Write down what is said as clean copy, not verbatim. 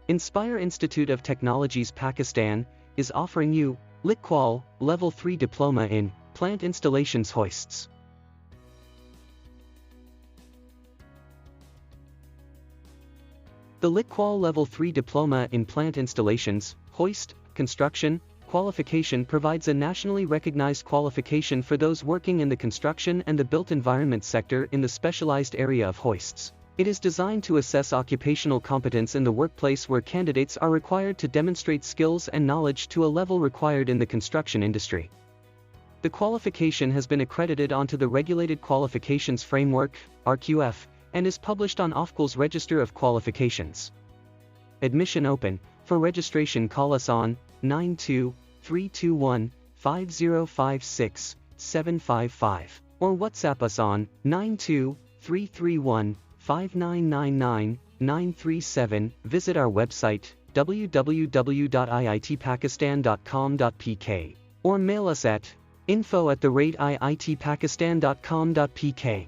Inspire Institute of Technologies Pakistan is offering you LicQual Level 3 Diploma in Plant Installations Hoists. The LicQual Level 3 Diploma in Plant Installations, Hoist, Construction, qualification provides a nationally recognized qualification for those working in the construction and the built environment sector in the specialized area of hoists. It is designed to assess occupational competence in the workplace where candidates are required to demonstrate skills and knowledge to a level required in the construction industry. The qualification has been accredited onto the Regulated Qualifications Framework, RQF, and is published on OFQL's Register of Qualifications. Admission open. For registration, call us on 92-321-5056-755 or WhatsApp us on 92-331-5999-937. Visit our website www.iitpakistan.com.pk or mail us at info@iitpakistan.com.pk.